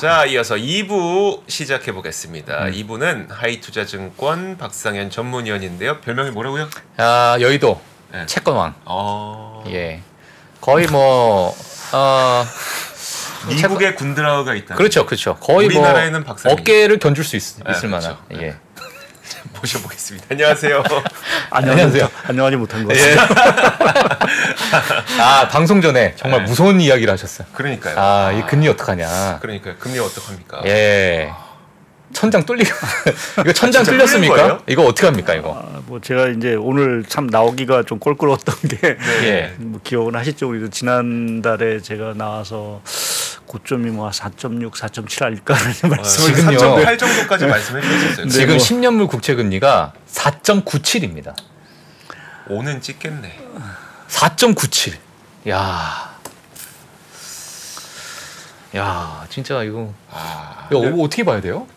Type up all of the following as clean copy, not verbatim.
자, 이어서 2부 시작해 보겠습니다. 2부는 하이투자증권 박상현 전문위원인데요. 별명이 뭐라고요? 여의도 네. 채권왕. 예. 거의 뭐 미국의 군드라우가 있다. 그렇죠. 거의 우리나라에는 뭐 박상현. 어깨를 견줄 수 있을 그렇죠. 만한. 예. 모셔보겠습니다. 안녕하세요. 안녕하세요. 안녕하지 못한 거. 예. 방송 전에 정말 무서운 이야기를 하셨어요. 그러니까요. 이 금리 어떡하냐. 그러니까요. 금리 어떡합니까? 예. 천장 뚫리고 이거 천장 뚫린 뚫렸습니까? 거예요? 이거 어떻게 합니까 이거? 뭐 제가 이제 오늘 참 나오기가 좀 껄끄러웠던 게 예. 뭐 기억은 하시죠? 우리도 지난달에 제가 나와서 고점이 뭐 4.6, 4.7 아닐까라는 말씀을 지금요. 3.8 정도까지 말씀해 주셨어요. 지금 뭐. 10년물 국채 금리가 4.97입니다. 오는 찍겠네. 4.97. 야, 진짜 이거 어떻게 봐야 돼요?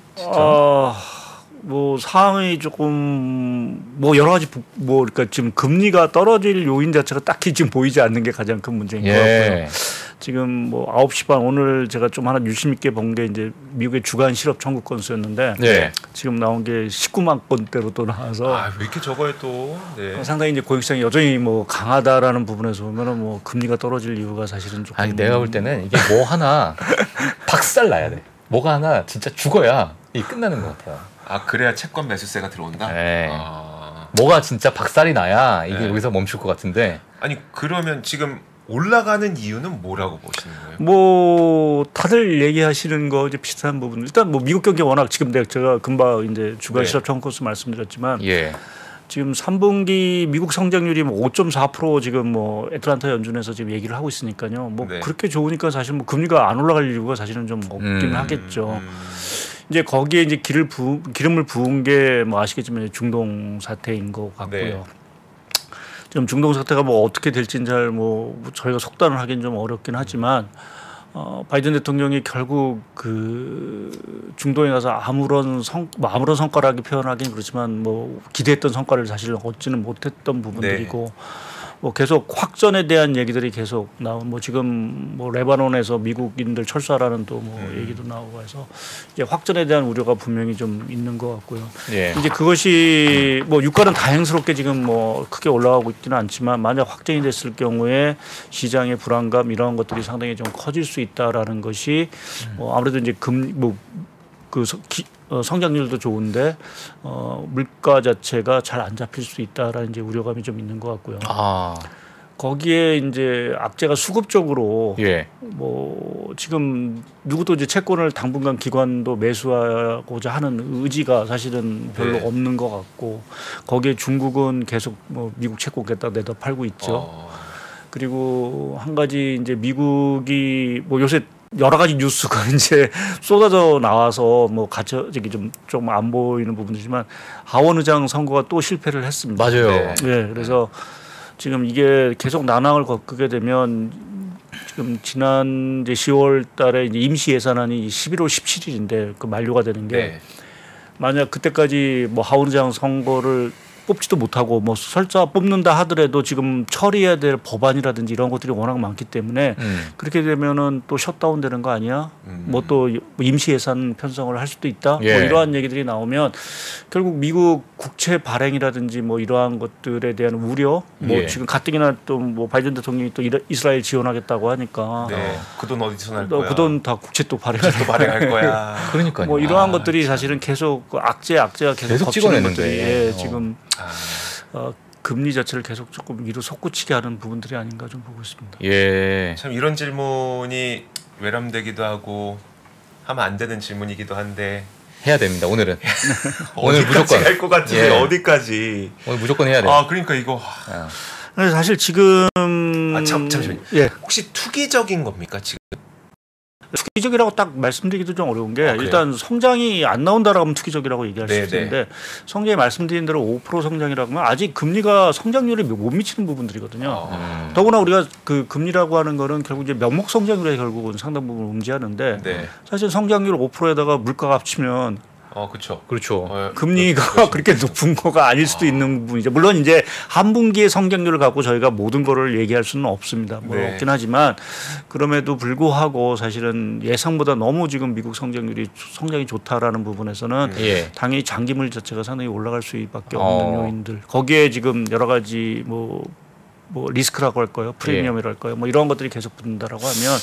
뭐 상황이 조금 뭐 여러 가지 그러니까 지금 금리가 떨어질 요인 자체가 딱히 지금 보이지 않는 게 가장 큰 문제인 것 같고요. 지금 뭐 9시 반 오늘 제가 좀 하나 유심 있게 본 게 이제 미국의 주간 실업 청구 건수였는데 지금 나온 게 19만 건대로 또 나와서 왜 이렇게 적어요 또? 네. 상당히 이제 고객시장이 여전히 뭐 강하다라는 부분에서 보면은 뭐 금리가 떨어질 이유가 사실은 조금 내가 볼 때는 이게 뭐 하나 박살 나야 돼. 뭐가 하나 진짜 죽어야 이 끝나는 것 같아요. 그래야 채권 매수세가 들어온다? 네. 뭐가 진짜 박살이 나야 이게 여기서 멈출 것 같은데. 아니 그러면 지금 올라가는 이유는 뭐라고 보시는 거예요? 뭐 다들 얘기하시는 거 이제 비슷한 부분. 일단 뭐 미국 경기 워낙 지금 제가 금방 이제 주간 실업 청구 건수 말씀드렸지만 지금 3분기 미국 성장률이 뭐 5.4% 지금 뭐 애틀란타 연준에서 지금 얘기를 하고 있으니까요. 뭐 그렇게 좋으니까 사실 뭐 금리가 안 올라갈 이유가 사실은 좀 없긴 하겠죠. 이제 거기에 이제 기름을 부은 게 뭐 아시겠지만 중동 사태인 것 같고요. 지금 중동 사태가 뭐 어떻게 될지는 잘 뭐 저희가 속단을 하기는 좀 어렵긴 하지만 바이든 대통령이 결국 그 중동에 가서 아무런 성과라기 표현하기는 그렇지만 뭐 기대했던 성과를 사실 얻지는 못했던 부분들이고 뭐 계속 확전에 대한 얘기들이 계속 나온 뭐 지금 뭐 레바논에서 미국인들 철수하라는 또 뭐 얘기도 나오고 해서 이제 확전에 대한 우려가 분명히 좀 있는 것 같고요. 이제 그것이 뭐 유가는 다행스럽게 지금 뭐 크게 올라가고 있지는 않지만 만약 확정이 됐을 경우에 시장의 불안감 이러한 것들이 상당히 좀 커질 수 있다라는 것이 뭐 아무래도 이제 성장률도 좋은데 물가 자체가 잘 안 잡힐 수 있다라는 이제 우려감이 좀 있는 것 같고요. 거기에 이제 악재가 수급적으로 뭐 지금 누구도 이제 채권을 당분간 기관도 매수하고자 하는 의지가 사실은 별로 없는 것 같고 거기에 중국은 계속 뭐 미국 채권에다 내다 팔고 있죠. 그리고 한 가지 이제 미국이 뭐 요새 여러 가지 뉴스가 이제 쏟아져 나와서 뭐 저기 좀 안 보이는 부분이지만 하원 의장 선거가 또 실패를 했습니다. 맞아요. 그래서 지금 이게 계속 난항을 겪게 되면 지금 지난 이제 10월달에 이제 임시 예산안이 11월 17일인데 그 만료가 되는 게 만약 그때까지 뭐 하원 의장 선거를 뽑지도 못하고 뭐 설사 뽑는다 하더라도 지금 처리해야 될 법안이라든지 이런 것들이 워낙 많기 때문에 그렇게 되면은 또 셧다운 되는 거 아니야? 뭐 또 임시 예산 편성을 할 수도 있다. 뭐 이러한 얘기들이 나오면 결국 미국 국채 발행이라든지 뭐 이러한 것들에 대한 우려, 뭐 지금 가뜩이나 또 뭐 바이든 대통령이 또 이스라엘 지원하겠다고 하니까 그 돈 어디서 날 거야? 그 돈 다 국채 또 발행할 거야. 그러니까요. 뭐 이러한 것들이 사실은 계속 악재가 계속 찍어내는데 지금 금리 자체를 계속 조금 위로 솟구치게 하는 부분들이 아닌가 좀 보고 있습니다. 참 이런 질문이 외람되기도 하고 하면 안 되는 질문이기도 한데 해야 됩니다. 오늘은 오늘 무조건 할 것 같은데 어디까지? 오늘 무조건 해야 돼요. 그러니까 이거. 사실 지금 잠시만요. 혹시 투기적인 겁니까 지금? 투기적이라고 딱 말씀드리기도 좀 어려운 게 일단 성장이 안 나온다라고 하면 투기적이라고 얘기할 수 있는데 성장이 말씀드린 대로 5% 성장이라고 하면 아직 금리가 성장률에 못 미치는 부분들이거든요. 더구나 우리가 그 금리라고 하는 거는 결국 이제 명목 성장률에 결국은 상당 부분 음지하는데 사실 성장률 5%에다가 물가가 합치면 그렇죠. 그렇죠. 금리가 그렇게 높은 거가 아닐 수도 있는 부분이죠. 물론 이제 한 분기의 성장률을 갖고 저희가 모든 거를 얘기할 수는 없습니다. 뭐 없긴 하지만 그럼에도 불구하고 사실은 예상보다 너무 지금 미국 성장이 좋다라는 부분에서는 당연히 장기물 자체가 상당히 올라갈 수밖에 없는 요인들. 거기에 지금 여러 가지 뭐 리스크라고 할까요? 프리미엄이라고 할까요? 뭐 이런 것들이 계속 붙는다라고 하면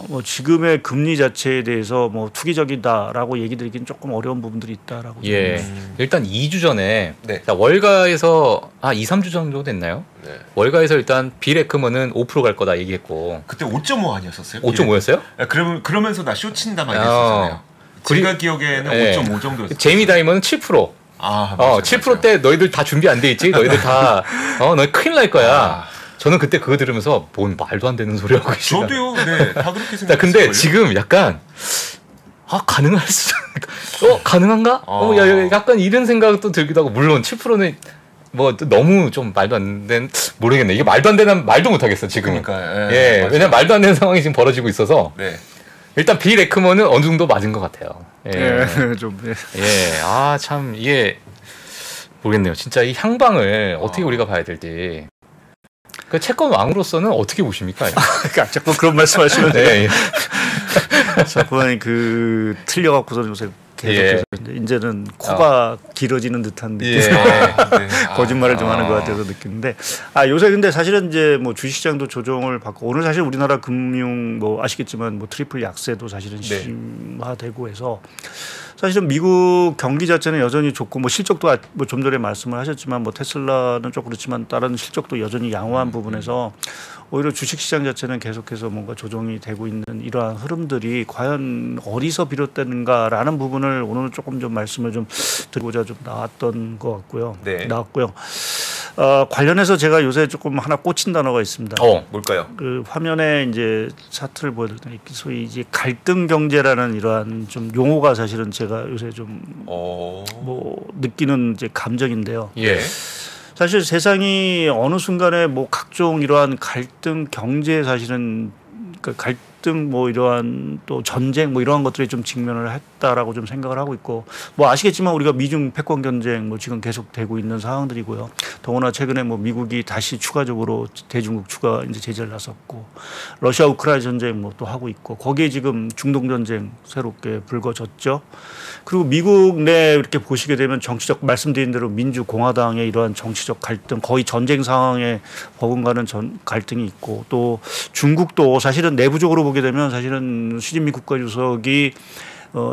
뭐 지금의 금리 자체에 대해서 뭐 투기적이다라고 얘기 드리기는 조금 어려운 부분들이 있다라고. 일단 2주 전에 월가에서 2, 3주 정도 됐나요? 월가에서 일단 빌 에크먼은 5% 갈 거다 얘기했고. 그때 5.5 아니었었어요? 5.5였어요? 그러면서 나 쇼친다 막 이랬었잖아요. 제가 기억에는 5.5 정도였어요. 제이미 다이먼은 7%. 7%대 너희들 다 준비 안 돼 있지? 너희들 다 너희 큰일 날 거야. 저는 그때 그거 들으면서 뭔 말도 안 되는 소리 하고 계시나. 저도요. 네, 다 그렇게 생각했어요. 근데 지금 약간 가능할 수 가능한가? 약간 이런 생각도 들기도 하고. 물론 7%는 뭐 너무 좀 말도 안 되는, 모르겠네. 이게 말도 안 되는 말도 못 하겠어 지금. 그러니까 왜냐면 말도 안 되는 상황이 지금 벌어지고 있어서. 일단 빌 에크먼은 어느 정도 맞은 것 같아요. 참 이게 모르겠네요. 진짜 이 향방을 어떻게 우리가 봐야 될지. 그 채권 왕으로서는 어떻게 보십니까? 자꾸 그런 말씀하시면 자꾸 틀려갖고서 요새 계속해서 이제는 코가 길어지는 듯한 느낌. 거짓말을 좀 하는 것 같아서 느끼는데 요새 근데 사실은 이제 뭐 주식시장도 조정을 받고 오늘 사실 우리나라 금융 뭐 아시겠지만 뭐 트리플 약세도 사실은 심화되고 해서 사실은 미국 경기 자체는 여전히 좋고 뭐 실적도 뭐 좀 전에 말씀을 하셨지만 뭐 테슬라는 좀 그렇지만 다른 실적도 여전히 양호한 부분에서 오히려 주식시장 자체는 계속해서 뭔가 조정이 되고 있는 이러한 흐름들이 과연 어디서 비롯되는가라는 부분을 오늘은 조금 좀 말씀을 좀 드리고자 좀 나왔던 것 같고요. 나왔고요. 관련해서 제가 요새 조금 하나 꽂힌 단어가 있습니다. 뭘까요? 그 화면에 이제 차트를 보여드릴 테니 소위 이제 갈등 경제라는 이러한 좀 용어가 사실은 제가 요새 좀 뭐 느끼는 이제 감정인데요. 사실 세상이 어느 순간에 뭐 각종 이러한 갈등 경제 사실은 갈등 뭐 이러한 또 전쟁 뭐 이러한 것들이 좀 직면을 했다라고 좀 생각을 하고 있고 뭐 아시겠지만 우리가 미중 패권 경쟁 뭐 지금 계속 되고 있는 상황들이고요. 더구나 최근에 뭐 미국이 다시 추가적으로 대중국 추가 이제 제재를 나섰고 러시아 우크라이나 전쟁 뭐 또 하고 있고 거기에 지금 중동 전쟁 새롭게 불거졌죠. 그리고 미국 내 이렇게 보시게 되면 정치적 말씀드린 대로 민주공화당의 이러한 정치적 갈등 거의 전쟁 상황에 버금가는 갈등이 있고 또 중국도 사실은 내부적으로 보게 되면 사실은 시진핑 국가주석이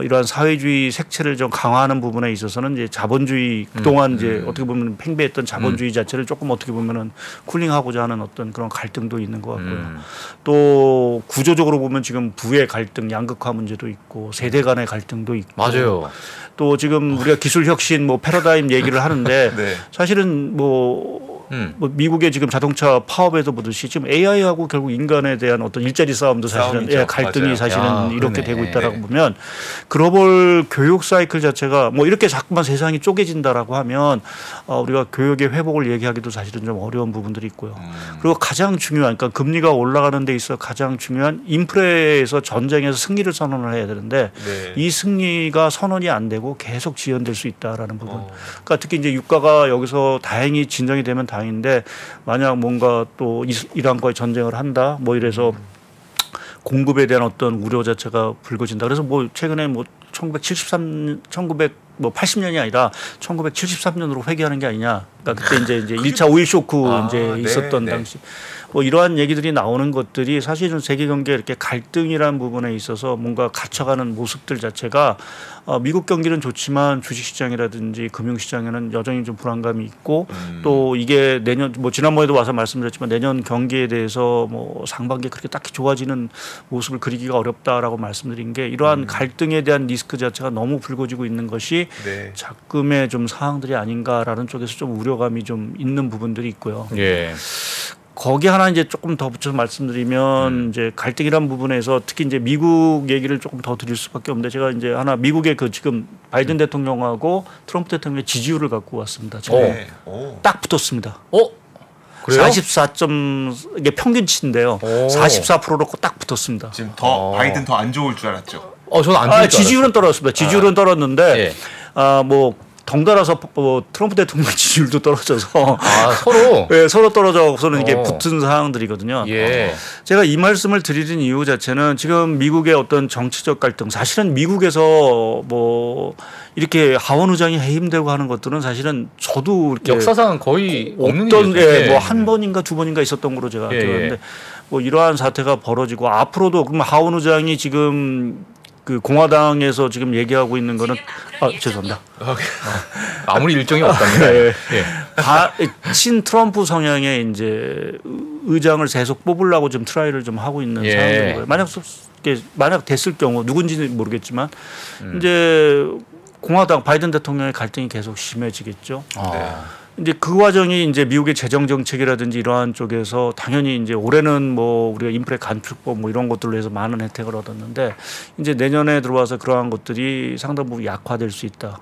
이러한 사회주의 색채를 좀 강화하는 부분에 있어서는 이제 자본주의 그동안 이제 어떻게 보면 팽배했던 자본주의 자체를 조금 어떻게 보면은 쿨링하고자 하는 어떤 그런 갈등도 있는 것 같고요. 또 구조적으로 보면 지금 부의 갈등, 양극화 문제도 있고 세대 간의 갈등도 있고. 맞아요. 또 지금 우리가 기술 혁신 뭐 패러다임 얘기를 하는데 사실은 뭐 미국의 지금 자동차 파업에서 보듯이 지금 AI하고 결국 인간에 대한 어떤 일자리 싸움도 사실은 갈등이 사실은 이렇게 되고 있다라고 보면 글로벌 교육 사이클 자체가 뭐 이렇게 자꾸만 세상이 쪼개진다라고 하면 우리가 교육의 회복을 얘기하기도 사실은 좀 어려운 부분들이 있고요. 그리고 가장 중요한 그러니까 금리가 올라가는 데 있어 가장 중요한 인플레에서 전쟁에서 승리를 선언을 해야 되는데 이 승리가 선언이 안 되고 계속 지연될 수 있다라는 부분. 그러니까 특히 이제 유가가 여기서 다행히 진정이 되면 다행인데 만약 뭔가 또 이란과의 전쟁을 한다 뭐 이래서 공급에 대한 어떤 우려 자체가 불거진다. 그래서 뭐 최근에 뭐 1980년이 아니라 1973년으로 회귀하는 게 아니냐. 그러니까 그때 이제 1차 오일 쇼크 이제 있었던 당시 뭐 이러한 얘기들이 나오는 것들이 사실은 세계 경제에 이렇게 갈등이라는 부분에 있어서 뭔가 갇혀가는 모습들 자체가 미국 경기는 좋지만 주식시장이라든지 금융시장에는 여전히 좀 불안감이 있고 또 이게 내년 뭐 지난번에도 와서 말씀드렸지만 내년 경기에 대해서 뭐 상반기에 그렇게 딱히 좋아지는 모습을 그리기가 어렵다라고 말씀드린 게 이러한 갈등에 대한 리스크 자체가 너무 불거지고 있는 것이 작금의 좀 사항들이 아닌가라는 쪽에서 좀 우려감이 좀 있는 부분들이 있고요. 거기 하나 이제 조금 더 붙여서 말씀드리면 이제 갈등이란 부분에서 특히 이제 미국 얘기를 조금 더 드릴 수밖에 없는데 제가 이제 하나 미국의 그 지금 바이든 대통령하고 트럼프 대통령의 지지율을 갖고 왔습니다. 딱 붙었습니다. 그래요? 44점 이게 평균치인데요. 44%로 딱 붙었습니다. 지금 더 바이든 더 안 좋을 줄 알았죠. 저는 안 줄 줄 지지율은 떨어졌습니다. 지지율은 떨어졌는데 뭐 덩달아서 트럼프 대통령 지지율도 떨어져서 서로 네, 서로 떨어져서는 이게 붙은 상황들이거든요. 제가 이 말씀을 드리는 이유 자체는 지금 미국의 어떤 정치적 갈등, 사실은 미국에서 뭐 이렇게 하원 의장이 해임되고 하는 것들은 사실은 저도 이렇게 역사상 거의 없는 뭐 한 번인가 두 번인가 있었던 걸로 제가 들었는데 뭐 이러한 사태가 벌어지고 앞으로도 그럼 하원 의장이 지금 그 공화당에서 지금 얘기하고 있는 거는 죄송합니다. 아무리 일정이 없답니다. 친 트럼프 성향의 이제 의장을 계속 뽑으려고 좀 트라이를 좀 하고 있는 상황들이고요. 만약 됐을 경우 누군지는 모르겠지만 이제 공화당 바이든 대통령의 갈등이 계속 심해지겠죠. 이제 그 과정이 이제 미국의 재정 정책이라든지 이러한 쪽에서 당연히 이제 올해는 뭐 우리가 인플레 감축법 뭐 이런 것들로 해서 많은 혜택을 얻었는데 이제 내년에 들어와서 그러한 것들이 상당 부분 약화될 수 있다.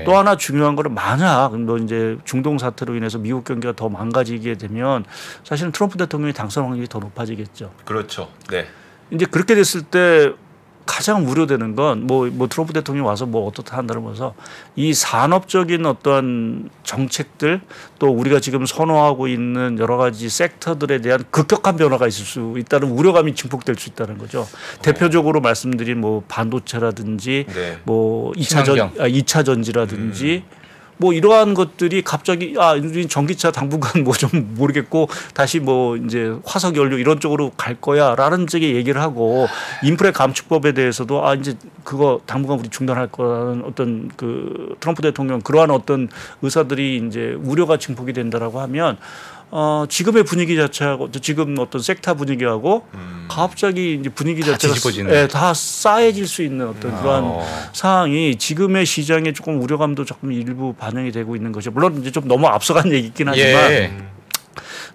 또 하나 중요한 거는 만약 뭐 이제 중동 사태로 인해서 미국 경기가 더 망가지게 되면 사실은 트럼프 대통령이 당선 확률이 더 높아지겠죠. 그렇죠. 네. 이제 그렇게 됐을 때 가장 우려되는 건 뭐 트럼프 대통령이 와서 뭐 어떻다 한다는 거서 이 산업적인 어떤 정책들 또 우리가 지금 선호하고 있는 여러 가지 섹터들에 대한 급격한 변화가 있을 수 있다는 우려감이 증폭될 수 있다는 거죠. 대표적으로 말씀드린 뭐 반도체라든지 뭐 2차 전지라든지 뭐 이러한 것들이 갑자기 전기차 당분간 뭐 좀 모르겠고 다시 뭐 이제 화석 연료 이런 쪽으로 갈 거야라는 쪽의 얘기를 하고 인플레 감축법에 대해서도 이제 그거 당분간 우리 중단할 거라는 어떤 그 트럼프 대통령 그러한 어떤 의사들이 이제 우려가 증폭이 된다라고 하면 지금의 분위기 자체하고 지금 어떤 섹터 분위기하고 갑자기 이제 분위기 자체가 다 싸해질 수 있는 어떤 그러한 상황이 지금의 시장에 조금 우려감도 조금 일부 반영이 되고 있는 거죠. 물론 이제 좀 너무 앞서간 얘기긴 하지만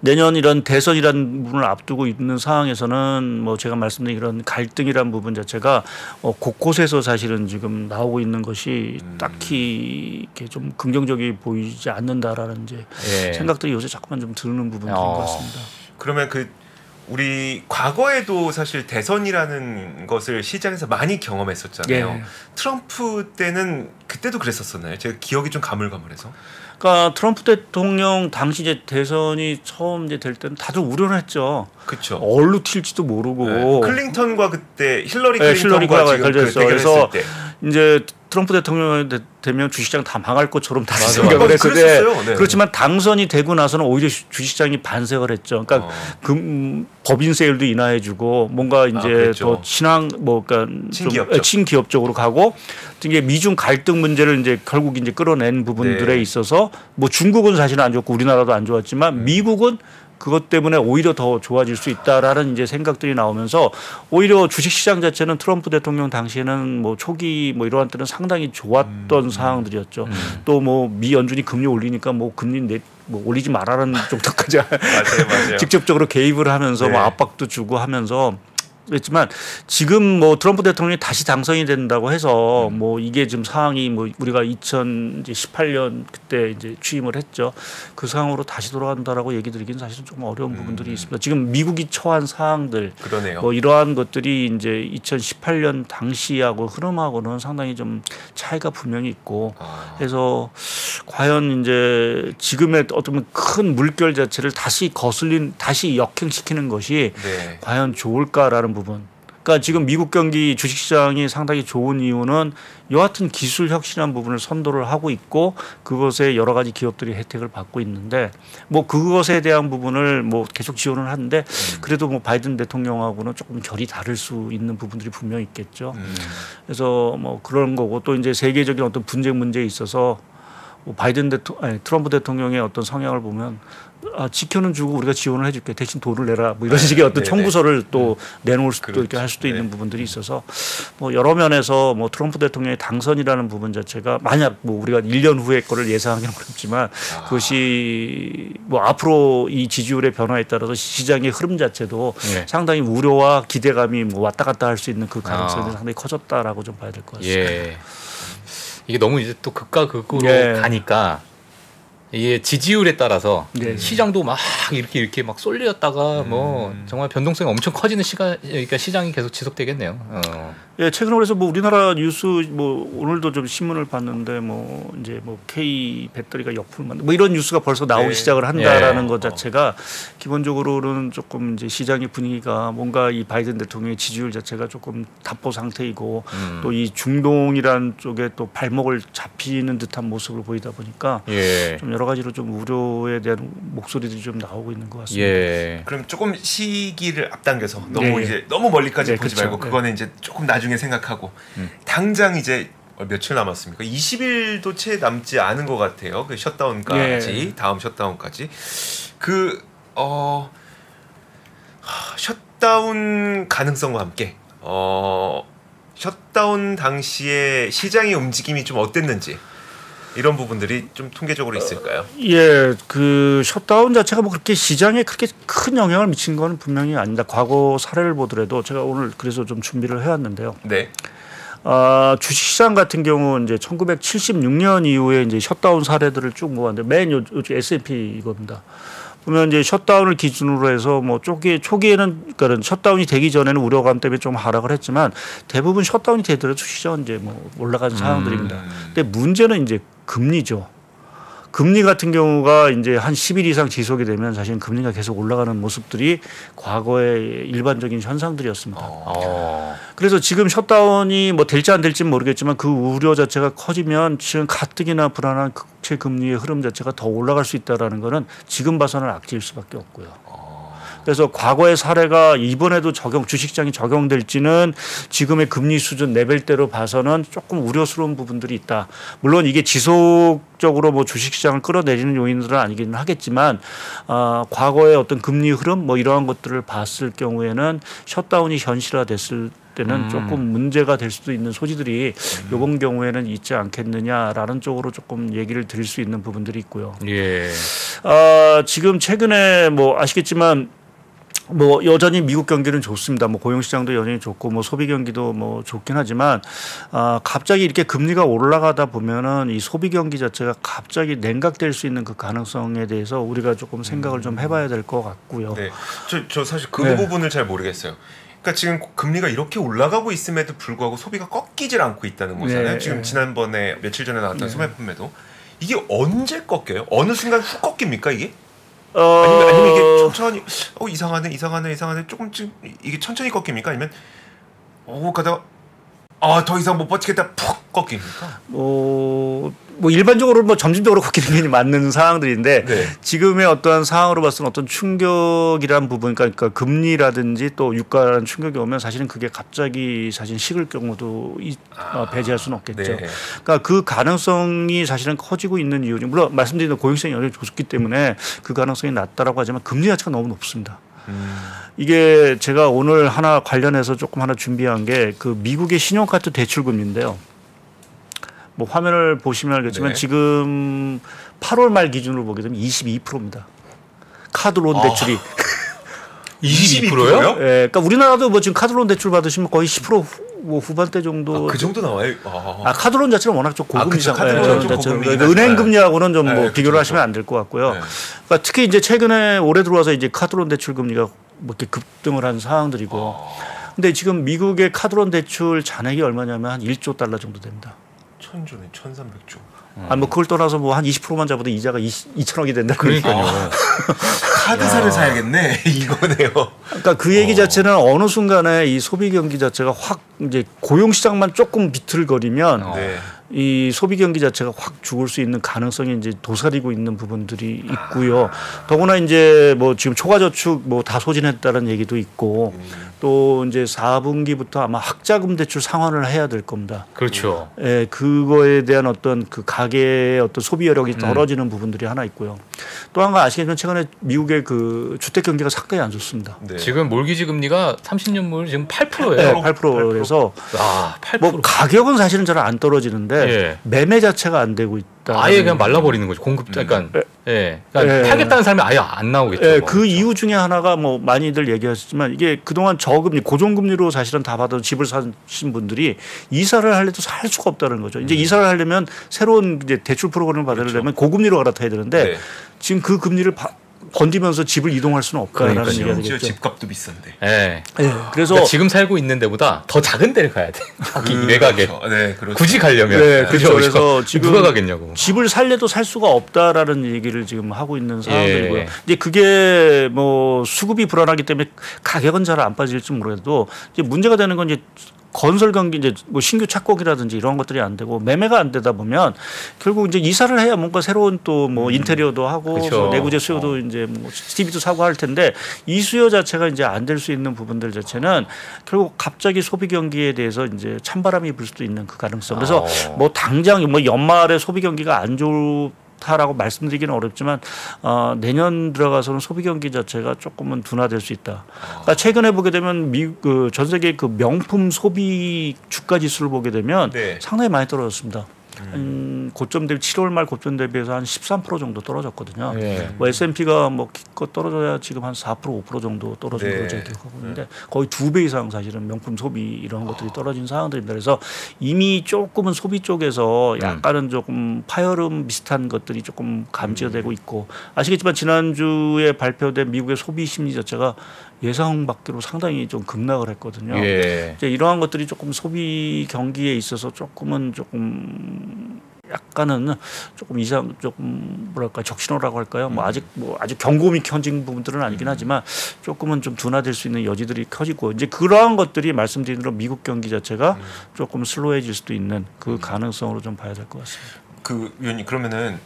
내년 이런 대선이라는 부분을 앞두고 있는 상황에서는 뭐 제가 말씀드린 이런 갈등이라는 부분 자체가 곳곳에서 사실은 지금 나오고 있는 것이 딱히 이렇게 좀 긍정적이 보이지 않는다라는 이제 생각들이 요새 자꾸만 좀 드는 부분인 것 같습니다. 그러면 우리 과거에도 사실 대선이라는 것을 시장에서 많이 경험했었잖아요. 트럼프 때는 그때도 그랬었었나요? 제가 기억이 좀 가물가물해서. 그러니까 트럼프 대통령 당시 이제 대선이 처음 이제 될 때는 다들 우려를 했죠. 그렇죠. 어디로 튈지도 모르고. 클린턴과 그때 힐러리 클린턴과 지금 그래서 이제 트럼프 대통령이 되면 주식시장 다 망할 것처럼 다시 생각을 했는데 그렇지만 당선이 되고 나서는 오히려 주식시장이 반색을 했죠. 그러니까 법인 세일도 인하해주고 뭔가 이제 더 그러니까 좀 친기업적으로 가고 이게 미중 갈등 문제를 이제 결국 이제 끌어낸 부분들에 있어서 뭐 중국은 사실 안 좋고 우리나라도 안 좋았지만 미국은 그것 때문에 오히려 더 좋아질 수 있다라는 이제 생각들이 나오면서 오히려 주식시장 자체는 트럼프 대통령 당시에는 뭐 초기 뭐 이러한 때는 상당히 좋았던 상황들이었죠. 또 뭐 미 연준이 금리 올리니까 뭐 금리 뭐 올리지 말라는 정도까지 맞아요. 직접적으로 개입을 하면서 뭐 압박도 주고 하면서 그렇지만 지금 뭐 트럼프 대통령이 다시 당선이 된다고 해서 뭐 이게 지금 상황이 뭐 우리가 2018년 그때 이제 취임을 했죠. 그 상황으로 다시 돌아간다라고 얘기 드리기는 사실은 좀 어려운 부분들이 있습니다. 지금 미국이 처한 상황들 뭐 이러한 것들이 이제 2018년 당시하고 흐름하고는 상당히 좀 차이가 분명히 있고 그래서 과연 이제 지금의 어떤 큰 물결 자체를 다시 다시 역행시키는 것이 과연 좋을까라는 부분. 그러니까 지금 미국 경기 주식시장이 상당히 좋은 이유는 여하튼 기술 혁신한 부분을 선도를 하고 있고 그것에 여러 가지 기업들이 혜택을 받고 있는데 뭐 그것에 대한 부분을 뭐 계속 지원을 하는데 그래도 뭐 바이든 대통령하고는 조금 결이 다를 수 있는 부분들이 분명히 있겠죠. 그래서 뭐 그런 거고 또 이제 세계적인 어떤 분쟁 문제에 있어서 뭐 트럼프 대통령의 어떤 성향을 보면 지켜는 주고 우리가 지원을 해줄게 대신 돈을 내라 뭐 이런 식의 어떤 청구서를 또 내놓을 수도 이렇게 할 수도 있는 부분들이 있어서 뭐 여러 면에서 뭐 트럼프 대통령의 당선이라는 부분 자체가 만약 뭐 우리가 1년 후의 거를 예상하기는 어렵지만 그것이 뭐 앞으로 이 지지율의 변화에 따라서 시장의 흐름 자체도 상당히 우려와 기대감이 뭐 왔다 갔다 할 수 있는 그 가능성이 상당히 커졌다라고 좀 봐야 될 것 같습니다. 이게 너무 이제 또 극과 극으로 가니까 이게 지지율에 따라서 시장도 막 이렇게 막 쏠렸다가 뭐 정말 변동성이 엄청 커지는 그러니까 시장이 계속 지속되겠네요. 예, 최근에 그래서 뭐 우리나라 뉴스 뭐 오늘도 좀 신문을 봤는데 뭐 이제 뭐 K 배터리가 역풍을 만든 뭐 이런 뉴스가 벌써 나오기 시작을 한다라는 것 자체가 기본적으로는 조금 이제 시장의 분위기가 뭔가 이 바이든 대통령의 지지율 자체가 조금 답보 상태이고 또 이 중동이란 쪽에 또 발목을 잡히는 듯한 모습을 보이다 보니까 좀 여러 가지로 좀 우려에 대한 목소리들이 좀 나오고 있는 것 같습니다. 그럼 조금 시기를 앞당겨서 너무 이제 너무 멀리까지 보지 말고 그거는 이제 조금 나중에 생각하고 당장 이제 며칠 남았습니까? 20일도 채 남지 않은 것 같아요. 그 셧다운까지 다음 셧다운까지 셧다운 가능성과 함께 셧다운 당시에 시장의 움직임이 좀 어땠는지 이런 부분들이 좀 통계적으로 있을까요? 예, 그 셧다운 자체가 뭐 그렇게 시장에 그렇게 큰 영향을 미친 건 분명히 아닙니다. 과거 사례를 보더라도 제가 오늘 그래서 좀 준비를 해왔는데요. 네. 주식시장 같은 경우 이제 1976년 이후에 이제 셧다운 사례들을 쭉 모았는데 맨 요즘 S&P 이겁니다. 보면 이제 셧다운을 기준으로 해서 뭐 초기에는 그러니까 셧다운이 되기 전에는 우려감 때문에 좀 하락을 했지만 대부분 셧다운이 되더라도 주식시장은 이제 뭐 올라가는 상황들입니다. 근데 문제는 이제 금리죠. 금리 같은 경우가 이제 한 10일 이상 지속이 되면 사실 금리가 계속 올라가는 모습들이 과거의 일반적인 현상들이었습니다. 그래서 지금 셧다운이 뭐 될지 안 될지는 모르겠지만 그 우려 자체가 커지면 지금 가뜩이나 불안한 국채 금리의 흐름 자체가 더 올라갈 수 있다라는 거는 지금 봐서는 악재일 수밖에 없고요. 그래서 과거의 사례가 이번에도 주식시장이 적용될지는 지금의 금리 수준 레벨대로 봐서는 조금 우려스러운 부분들이 있다. 물론 이게 지속적으로 뭐 주식시장을 끌어내리는 요인들은 아니긴 하겠지만 과거의 어떤 금리 흐름 뭐 이러한 것들을 봤을 경우에는 셧다운이 현실화됐을 때는 조금 문제가 될 수도 있는 소지들이 이번 경우에는 있지 않겠느냐라는 쪽으로 조금 얘기를 드릴 수 있는 부분들이 있고요. 지금 최근에 뭐 아시겠지만 뭐 여전히 미국 경기는 좋습니다. 뭐 고용 시장도 여전히 좋고 뭐 소비 경기도 뭐 좋긴 하지만 갑자기 이렇게 금리가 올라가다 보면은 이 소비 경기 자체가 갑자기 냉각될 수 있는 그 가능성에 대해서 우리가 조금 생각을 좀 해봐야 될 것 같고요. 네, 저 사실 그 부분을 잘 모르겠어요. 그러니까 지금 금리가 이렇게 올라가고 있음에도 불구하고 소비가 꺾이질 않고 있다는 거잖아요. 지금 지난번에 며칠 전에 나왔던 소매 판매도 이게 언제 꺾여요? 어느 순간 훅 꺾입니까 이게? 아니면 이게 천천히 이상하네 조금씩 이게 천천히 꺾입니까? 아니면 가다가 더 이상 못 버티겠다 푹 꺾입니까? 뭐 일반적으로 뭐 점진적으로 꺾이는 게 맞는 상황들인데 지금의 어떠한 상황으로 봤을 때 어떤 충격이라는 부분, 그러니까 금리라든지 또 유가라는 충격이 오면 사실은 그게 갑자기 사실 식을 경우도 배제할 수는 없겠죠. 그러니까 그 가능성이 사실은 커지고 있는 이유는 물론 말씀드린 대로 고용시장이 여전히 좋기 때문에 그 가능성이 낮다라고 하지만 금리 자체가 너무 높습니다. 이게 제가 오늘 하나 관련해서 조금 하나 준비한 게 그 미국의 신용카드 대출금리인데요. 뭐 화면을 보시면 알겠지만 지금 8월 말 기준으로 보게 되면 22%입니다. 카드론 대출이 22%요? 예, 그러니까 우리나라도 뭐 지금 카드론 대출 받으시면 거의 10% 뭐 후반대 정도. 그 정도 나와요? 카드론 자체는 워낙 좀 고금리상. 그러니까 은행 금리하고는 좀 뭐 비교를 하시면 안 될 것 같고요. 그러니까 특히 이제 최근에 올해 들어와서 이제 카드론 대출 금리가 뭐 이렇게 급등을 한 상황들이고. 근데 지금 미국의 카드론 대출 잔액이 얼마냐면 한 1조 달러 정도 됩니다. 1000조네, 1300조. 뭐 그걸 떠나서 뭐 한 20%만 잡아도 이자가 2천억이 된다. 그러니까요. 카드사를 사야겠네 이거네요. 그러니까 그 얘기 자체는 어느 순간에 이 소비 경기 자체가 확 이제 고용 시장만 조금 비틀거리면 이 소비 경기 자체가 확 죽을 수 있는 가능성이 이제 도사리고 있는 부분들이 있고요. 더구나 이제 뭐 지금 초과저축 뭐 다 소진했다는 얘기도 있고 또 이제 4분기부터 아마 학자금 대출 상환을 해야 될 겁니다. 그렇죠. 예, 그거에 대한 어떤 그 가계의 어떤 소비 여력이 떨어지는 부분들이 하나 있고요. 또 한 가지 아시겠지만 최근에 미국의 그 주택 경기가 상당히 안 좋습니다. 지금 몰기지 금리가 30년물 지금 8%예요. 네, 8%에서 8%. 뭐 가격은 사실은 잘 안 떨어지는데 매매 자체가 안 되고 있다. 아예 그냥 말라버리는 거죠. 공급 그러니까 예, 그러니까 하겠다는 사람이 아예 안 나오겠죠. 예, 뭐. 그 이유 중에 하나가 뭐 많이들 얘기하셨지만 이게 그동안 저금리, 고정금리로 사실은 다 받아서 집을 사신 분들이 이사를 하려도 살 수가 없다는 거죠. 이제 이사를 하려면 새로운 이제 대출 프로그램을 받으려면 고금리로 갈아타야 되는데 지금 그 금리를 건디면서 집을 이동할 수는 없다라는 얘기가 되겠죠. 집값도 비싼데. 네. 그래서 그러니까 지금 살고 있는 데보다 더 작은 데를 가야 돼. 외곽에. 네, 그렇죠. 굳이 가려면. 네, 그렇죠. 그래서 지금 누가 가겠냐고. 집을 살려도 살 수가 없다라는 얘기를 지금 하고 있는 상황들이고요. 이제 그게 뭐 수급이 불안하기 때문에 가격은 잘 안 빠질지 모르겠도 이제 문제가 되는 건 이제 건설 경기 이제 뭐 신규 착공이라든지 이런 것들이 안 되고 매매가 안 되다 보면 결국 이제 이사를 해야 뭔가 새로운 또 뭐 인테리어도 하고 뭐 내구재 수요도 이제 뭐 TV도 사고 할 텐데 이 수요 자체가 이제 안 될 수 있는 부분들 자체는 결국 갑자기 소비 경기에 대해서 이제 찬바람이 불 수도 있는 그 가능성. 그래서 뭐 당장 뭐 연말에 소비 경기가 안 좋다라고 말씀드리기는 어렵지만 내년 들어가서는 소비 경기 자체가 조금은 둔화될 수 있다. 그러니까 최근에 보게 되면 미국 전 세계 그 명품 소비 주가 지수를 보게 되면 상당히 많이 떨어졌습니다. 고점 대비 7월 말 고점 대비해서 한 13% 정도 떨어졌거든요. 뭐 S&P가 뭐 기껏 떨어져야 지금 한 4% 5% 정도 떨어진 걸로 제가 기억하고 있는데 거의 2배 이상 사실은 명품 소비 이런 것들이 떨어진 상황들입니다. 그래서 이미 조금은 소비 쪽에서 약간은 조금 파열음 비슷한 것들이 조금 감지가 되고 있고 아시겠지만 지난주에 발표된 미국의 소비 심리 자체가 예상 밖으로 상당히 좀 급락을 했거든요. 이제 이러한 것들이 조금 소비 경기에 있어서 조금 약간은 조금 조금 뭐랄까 적신호라고 할까요? 뭐 아직 경고음이 켜진 부분들은 아니긴 하지만 조금은 좀 둔화될 수 있는 여지들이 커지고 이제 그러한 것들이 말씀드린 대로 미국 경기 자체가 조금 슬로해질 수도 있는 그 가능성으로 좀 봐야 될 것 같습니다. 그 위원님 그러면은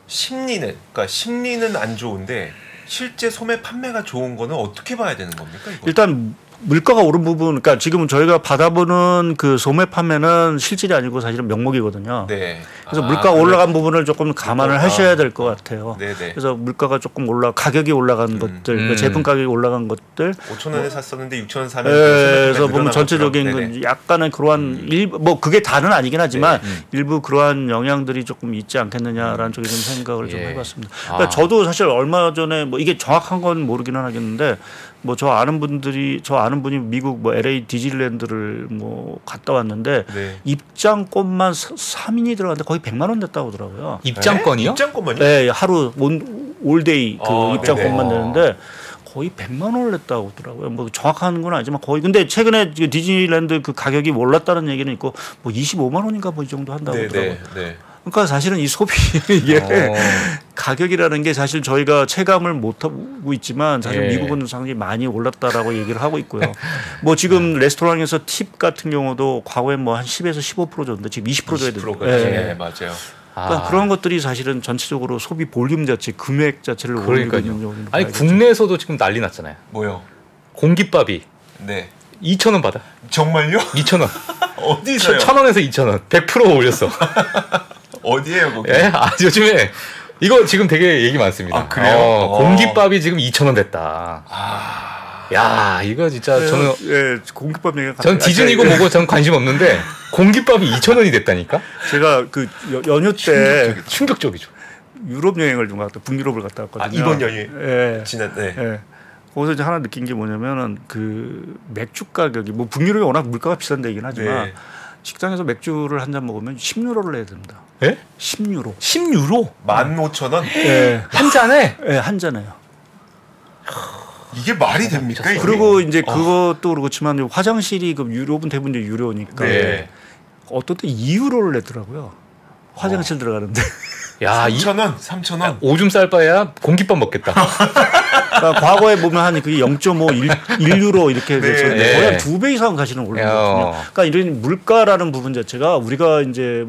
심리는 안 좋은데 실제 소매 판매가 좋은 거는 어떻게 봐야 되는 겁니까? 이거? 일단 물가가 오른 부분, 그러니까 지금 저희가 받아보는 그 소매 판매는 실질이 아니고 사실은 명목이거든요. 그래서 물가가 올라간 부분을 조금 감안을 하셔야 될 것 같아요. 그래서 물가가 조금 가격이 올라간 것들, 제품 가격이 올라간 것들. 5천 원에 샀었는데 6천 원 사면. 그래서 보면 전체적인 약간은 그러한 일부, 뭐 그게 다는 아니긴 하지만 일부 그러한 영향들이 조금 있지 않겠느냐라는 쪽에 좀 생각을 좀 해봤습니다. 그러니까 저도 사실 얼마 전에 뭐 이게 정확한 건 모르기는 하겠는데. 뭐 저 아는 분이 미국 뭐 LA 디즈니랜드를 뭐 갔다 왔는데 입장권만 3인이 들어갔는데 거의 100만 원 냈다고 하더라고요. 입장권이요? 입장권만요? 네, 하루 올데이 그 입장권만 내는데 거의 100만 원을 냈다고 하더라고요. 뭐 정확한 건 아니지만 거의 근데 최근에 디즈니랜드 그 가격이 올랐다는 얘기는 있고 뭐 25만 원인가 뭐 이 정도 한다고 하더라고요. 그러니까 사실은 이 소비의 가격이라는 게 사실 저희가 체감을 못하고 있지만 사실 미국은 상당히 많이 올랐다라고 얘기를 하고 있고요. 뭐 지금 레스토랑에서 팁 같은 경우도 과거에 뭐 한 10에서 15% 줬는데 지금 20% 줘야 되는데. 맞아요. 그러니까 그런 것들이 사실은 전체적으로 소비 볼륨 자체, 금액 자체를 올리고 있는 요인으로 아니 봐야겠죠. 국내에서도 지금 난리 났잖아요. 뭐요? 공깃밥이 2,000원 받아. 정말요? 2,000원. 어디서요? 1,000원에서 2,000원. 100% 올렸어. 어디에요, 거기? 요즘에 이거 지금 되게 얘기 많습니다. 아, 그래요? 공깃밥이 지금 2,000원 됐다. 야, 이거 진짜 저는 공깃밥 얘기가 전 디즈니고 뭐고 전 관심 없는데 공깃밥이 2,000원이 됐다니까. 제가 그 연휴 때 충격적이죠. 유럽 여행을 좀 갔다 북유럽을 갔다 왔거든요. 이번 연휴 지난 거기서 이제 하나 느낀 게 뭐냐면은 그 맥주 가격이 뭐 북유럽이 워낙 물가가 비싼 데이긴 하지만 식당에서 맥주를 한 잔 먹으면 10유로를 내야 됩니다. 10유로. 10유로? 15,000원? 한 잔에? 한 잔에요. 이게 말이 됩니까? 이게? 그리고 이제 그것도 그렇지만 화장실이 그 유럽은 대부분 이제 유료니까 어떤 때 2유로를 내더라고요. 화장실 들어가는데. 야, 3,000원, 3,000원. 오줌 쌀 바에야 공깃밥 먹겠다. 그러니까 과거에 보면 한 그게 0.5, 1유로 이렇게 됐었는데 거의 한 2배 이상 사실은 올랐거든요. 그러니까 이런 물가라는 부분 자체가 우리가 이제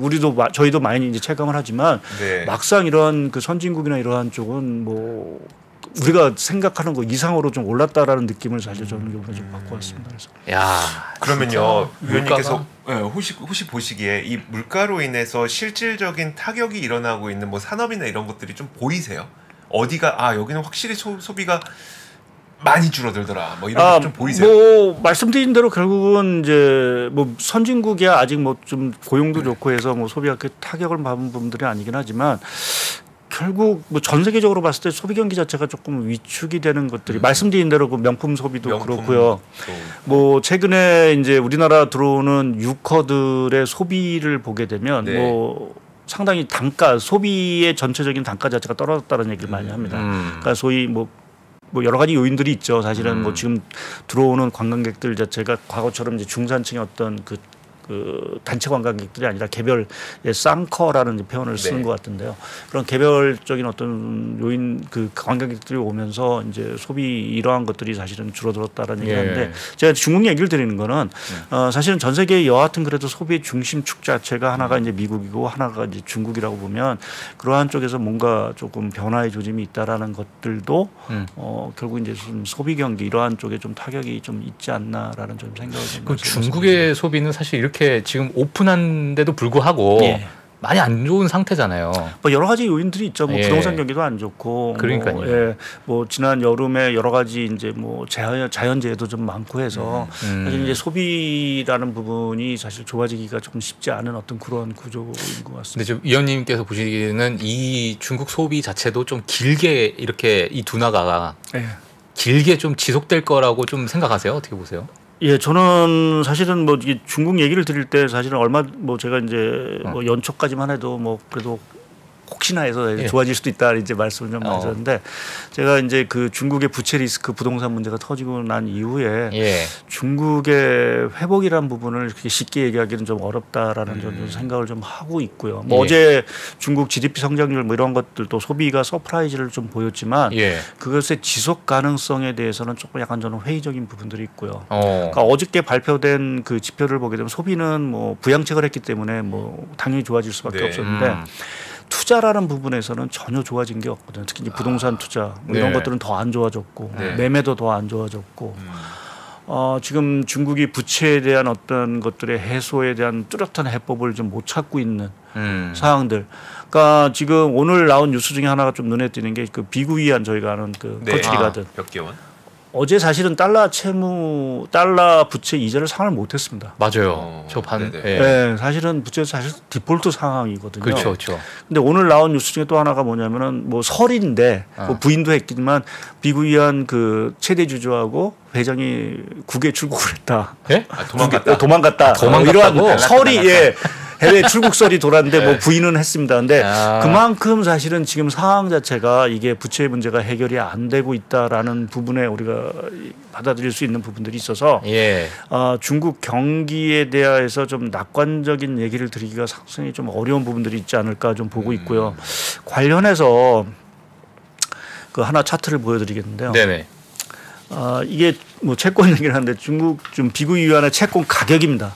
저희도 많이 이제 체감을 하지만 막상 이런 그 선진국이나 이러한 쪽은 뭐 우리가 생각하는 거 이상으로 좀 올랐다라는 느낌을 사실 저는 이번에 좀 받고 왔습니다. 그래서. 그러면요 위원님께서 혹시 보시기에 이 물가로 인해서 실질적인 타격이 일어나고 있는 뭐 산업이나 이런 것들이 좀 보이세요? 어디가 여기는 확실히 소비가 많이 줄어들더라. 뭐 이런 거 좀 보이세요? 뭐 말씀드린 대로 결국은 이제 뭐 선진국이야 아직 뭐 좀 고용도 좋고 해서 뭐 소비가 그 타격을 받은 부분들이 아니긴 하지만. 결국 뭐 전 세계적으로 봤을 때 소비 경기 자체가 조금 위축이 되는 것들이 말씀드린 대로 그 명품 소비도 그렇고요. 뭐 최근에 이제 우리나라 들어오는 유커들의 소비를 보게 되면 네. 뭐 상당히 소비의 전체적인 단가 자체가 떨어졌다는 얘기를 많이 합니다. 그러니까 소위 뭐 여러 가지 요인들이 있죠. 사실은 뭐 지금 들어오는 관광객들 자체가 과거처럼 이제 중산층의 어떤 그 단체 관광객들이 아니라 개별의 쌍커라는 표현을 쓰는 것 같은데요. 그런 개별적인 어떤 요인 그 관광객들이 오면서 이제 소비 이러한 것들이 사실은 줄어들었다라는 얘기를 하는데 제가 중국 얘기를 드리는 거는 사실은 전 세계 여하튼 그래도 소비의 중심축 자체가 하나가 이제 미국이고 하나가 이제 중국이라고 보면 그러한 쪽에서 뭔가 조금 변화의 조짐이 있다라는 것들도 결국 이제 좀 소비 경기 이러한 쪽에 좀 타격이 좀 있지 않나라는 좀 생각을 좀. 그 중국의 소비는 사실 이렇게 지금 오픈한데도 불구하고 많이 안 좋은 상태잖아요. 뭐 여러 가지 요인들이 있죠. 뭐 부동산 경기도 안 좋고, 그러니까요. 뭐 지난 여름에 여러 가지 이제 뭐 자연재해도 좀 많고 해서 사실 이제 소비라는 부분이 사실 좋아지기가 조금 쉽지 않은 어떤 그런 구조인 것 같습니다. 근데 좀 위원님께서 보시기에는 이 중국 소비 자체도 좀 길게 이렇게 이 둔화가 길게 좀 지속될 거라고 좀 생각하세요? 어떻게 보세요? 예, 저는 사실은 뭐 중국 얘기를 드릴 때 사실은 얼마 뭐 제가 이제 뭐 연초까지만 해도 뭐 그래도 혹시나 해서 좋아질 수도 있다 이제 말씀을 좀 하셨는데 제가 이제 그 중국의 부채 리스크 부동산 문제가 터지고 난 이후에 중국의 회복이라는 부분을 그렇게 쉽게 얘기하기는 좀 어렵다라는 좀 생각을 좀 하고 있고요. 뭐 어제 중국 GDP 성장률 뭐 이런 것들도 소비가 서프라이즈를 좀 보였지만 그것의 지속 가능성에 대해서는 조금 약간 저는 회의적인 부분들이 있고요. 그러니까 어저께 발표된 그 지표를 보게 되면 소비는 뭐 부양책을 했기 때문에 뭐 당연히 좋아질 수밖에 없었는데 투자라는 부분에서는 전혀 좋아진 게 없거든요. 특히 이제 부동산 투자 뭐 이런 것들은 더 안 좋아졌고 매매도 더 안 좋아졌고 지금 중국이 부채에 대한 어떤 것들의 해소에 대한 뚜렷한 해법을 좀 못 찾고 있는 상황들. 그러니까 지금 오늘 나온 뉴스 중에 하나가 좀 눈에 띄는 게 그 비구이안 저희가 아는 그 거칠이 가든 벽기원. 어제 사실은 달러 부채 이자를 상환을 못했습니다. 맞아요. 저 사실은 부채 사실 디폴트 상황이거든요. 그렇죠. 근데 오늘 나온 뉴스 중에 또 하나가 뭐냐면은 뭐 설인데 뭐 부인도 했지만 비구이안 그 최대 주주하고 회장이 국외 출국을 했다. 도망갔다. 이러한 설이 해외 출국설이 돌았는데 뭐 부인은 했습니다. 근데 그만큼 사실은 지금 상황 자체가 이게 부채 문제가 해결이 안 되고 있다라는 부분에 우리가 받아들일 수 있는 부분들이 있어서 중국 경기에 대해서 좀 낙관적인 얘기를 드리기가 상당히 좀 어려운 부분들이 있지 않을까 좀 보고 있고요. 관련해서 그 하나 차트를 보여드리겠는데요. 네네. 이게 뭐 채권 얘기를 하는데 중국 좀 비구이안의 채권 가격입니다.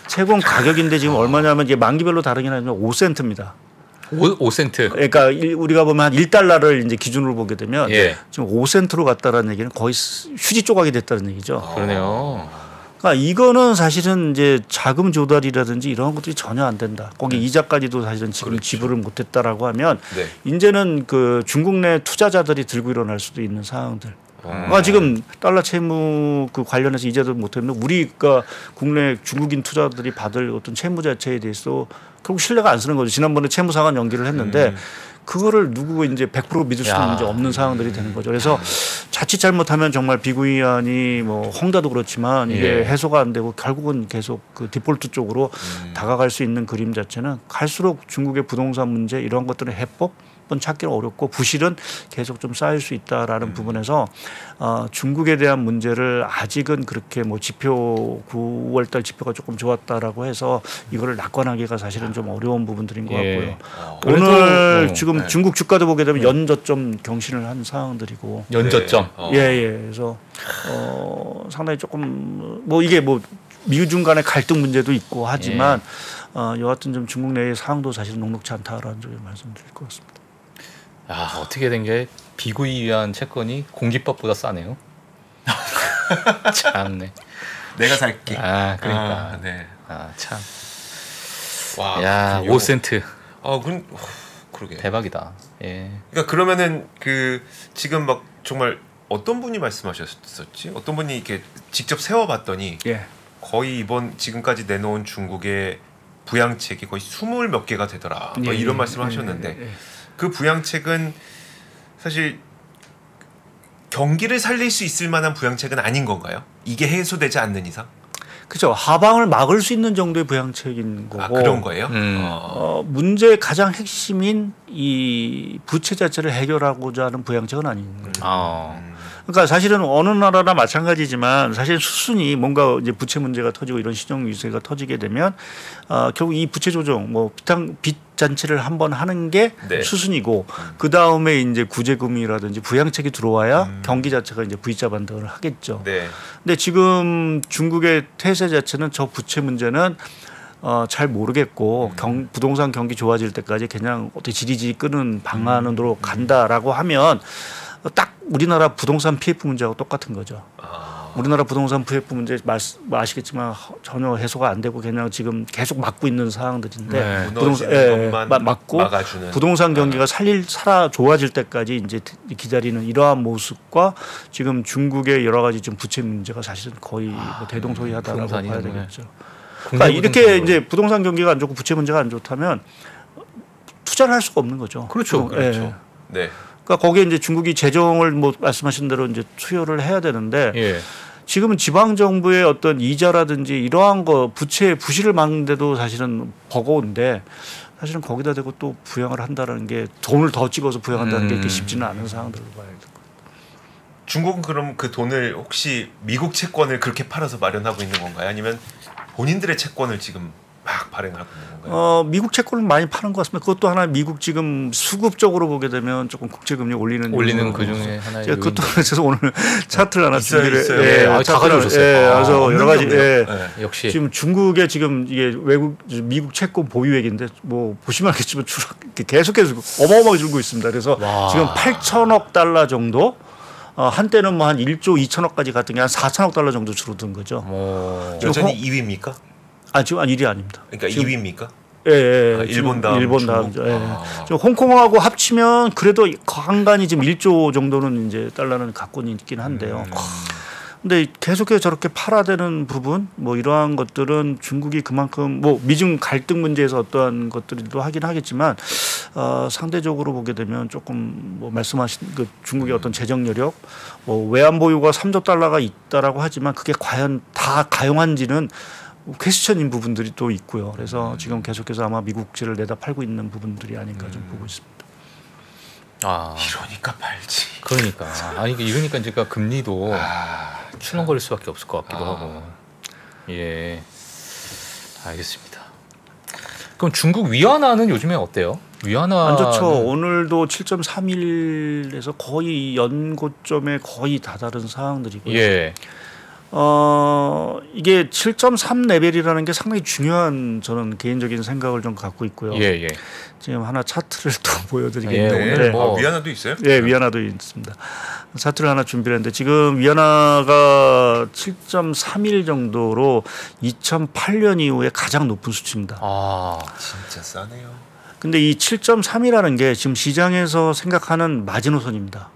채권 가격인데 지금 얼마냐면 이게 만기별로 다르긴 하지만 5센트입니다. 5센트. 그러니까 우리가 보면 한 1달러를 이제 기준으로 보게 되면 지금 5센트로 갔다라는 얘기는 거의 휴지 조각이 됐다는 얘기죠. 그러네요. 그러니까 이거는 사실은 이제 자금 조달이라든지 이런 것들이 전혀 안 된다. 거기 이자까지도 사실은 지금 지불을 못했다라고 하면 이제는 그 중국 내 투자자들이 들고 일어날 수도 있는 상황들. 지금 달러 채무 그 관련해서 이자도 못했는데 우리가 국내 중국인 투자들이 받을 어떤 채무 자체에 대해서 결국 신뢰가 안 쓰는 거죠. 지난번에 채무 상환 연기를 했는데 그거를 누구 이제 100% 믿을 수는 이제 없는 상황들이 되는 거죠. 그래서 자칫 잘못하면 정말 비구이안이 뭐 헝다도 그렇지만 이게 해소가 안 되고 결국은 계속 그 디폴트 쪽으로 다가갈 수 있는 그림 자체는 갈수록 중국의 부동산 문제 이런 것들은 해법 찾기는 어렵고 부실은 계속 좀 쌓일 수 있다라는 부분에서 중국에 대한 문제를 아직은 그렇게 뭐 지표 9월달 지표가 조금 좋았다라고 해서 이거를 낙관하기가 사실은 좀 어려운 부분들인 것 같고요. 오늘 지금 중국 주가도 보게 되면 연저점 경신을 한 상황들이고 연저점. 그래서 상당히 조금 뭐 이게 뭐 미중 간의 갈등 문제도 있고 하지만 여하튼 좀 중국 내의 상황도 사실 녹록치 않다라는 점을 말씀드릴 것 같습니다. 어떻게 된 게 비구이안 채권이 공기밥보다 싸네요. 참네. 내가 살게. 그러니까. 참. 와. 야, 5센트. 그러게. 대박이다. 그러니까 그러면은 그 지금 막 정말 어떤 분이 말씀하셨었지? 어떤 분이 이렇게 직접 세워봤더니 거의 이번 지금까지 내놓은 중국의 부양책이 거의 20 몇 개가 되더라. 뭐 이런 말씀을 하셨는데 그 부양책은 사실 경기를 살릴 수 있을 만한 부양책은 아닌 건가요? 이게 해소되지 않는 이상? 그렇죠. 하방을 막을 수 있는 정도의 부양책인 거고. 아, 그런 거예요? 문제의 가장 핵심인 이 부채 자체를 해결하고자 하는 부양책은 아닌 거예요. 그러니까 사실은 어느 나라나 마찬가지지만 사실 수순이 뭔가 이제 부채 문제가 터지고 이런 신용 유세가 터지게 되면 결국 이 부채 조정 뭐 빚 잔치를 한번 하는 게 네. 수순이고 그 다음에 이제 구제금이라든지 부양책이 들어와야 경기 자체가 이제 V자 반등을 하겠죠. 네. 근데 지금 중국의 태세 자체는 저 부채 문제는 잘 모르겠고 부동산 경기 좋아질 때까지 그냥 어떻게 지리지리 끄는 방안으로 간다라고 하면 딱 우리나라 부동산 PF 문제하고 똑같은 거죠. 우리나라 부동산 PF 문제 아시겠지만 전혀 해소가 안 되고 그냥 지금 계속 막고 있는 상황들인데 부동산 막고 막아주는. 부동산 경기가 살아 좋아질 때까지 이제 기다리는 이러한 모습과 지금 중국의 여러 가지 좀 부채 문제가 사실은 거의 뭐 대동소이하다라고 봐야 되겠죠. 그러니까 이렇게 이제 부동산 경기가 안 좋고 부채 문제가 안 좋다면 투자를 할 수가 없는 거죠. 그렇죠. 네. 그러니까 거기에 이제 중국이 재정을 뭐 말씀하신 대로 이제 투여를 해야 되는데 지금은 지방 정부의 어떤 이자라든지 이러한 거 부채 부실을 막는데도 사실은 버거운데 사실은 거기다 대고 또 부양을 한다는 게 돈을 더 찍어서 부양한다는 게 그렇게 쉽지는 않은 상황들로 봐야 될 거예요. 중국은 그럼 그 돈을 혹시 미국 채권을 그렇게 팔아서 마련하고 있는 건가요? 아니면 본인들의 채권을 지금 막 발행하고 있는 건가요? 미국 채권을 많이 파는 것 같습니다. 그것도 하나 미국 지금 수급적으로 보게 되면 조금 국제금리 올리는 그 중에 하나의 그것도 그래서 오늘 차트를 하나 준비를 있어요. 다 가져오셨어요. 그래서 여러 가지 역시 지금 중국의 지금 이게 미국 채권 보유액인데 뭐 보시면 알겠지만 계속해서 어마어마하게 줄고 있습니다. 그래서 지금 8천억 달러 정도. 한때는 뭐 한 1조 2천억까지 갔던 게 한 4천억 달러 정도 줄어든 거죠. 여전히 2위입니까? 지금 1위 아닙니다. 그러니까 2위입니까? 일본 다음이죠. 지금 홍콩하고 합치면 그래도 간간히 지금 1조 정도는 이제 달러는 갖고 있긴 한데요. 근데 계속해서 저렇게 팔아대는 부분 뭐 이러한 것들은 중국이 그만큼 뭐 미중 갈등 문제에서 어떠한 것들도 하긴 하겠지만 상대적으로 보게 되면 조금 뭐 말씀하신 그 중국의 어떤 재정 여력 뭐 외환 보유가 3조 달러가 있다라고 하지만 그게 과연 다 가용한지는 퀘스천인 부분들이 또 있고요. 그래서 지금 계속해서 아마 미국 국채를 내다 팔고 있는 부분들이 아닌가 좀 보고 있습니다. 이러니까 팔지. 그러니까 이러니까 이제 금리도 출렁거릴 수밖에 없을 것 같기도 하고. 예, 알겠습니다. 그럼 중국 위안화는 요즘에 어때요? 위안화 안 좋죠. 오늘도 7.31에서 거의 연고점에 거의 다다른 상황들이고요. 이게 7.3 레벨이라는 게 상당히 중요한 저는 개인적인 생각을 좀 갖고 있고요. 지금 하나 차트를 또 보여드리겠는데 위안화도 있어요? 위안화도 있습니다. 차트를 하나 준비를 했는데 지금 위안화가 7.31 정도로 2008년 이후에 가장 높은 수치입니다. 진짜 싸네요. 근데 이 7.3이라는 게 지금 시장에서 생각하는 마지노선입니다.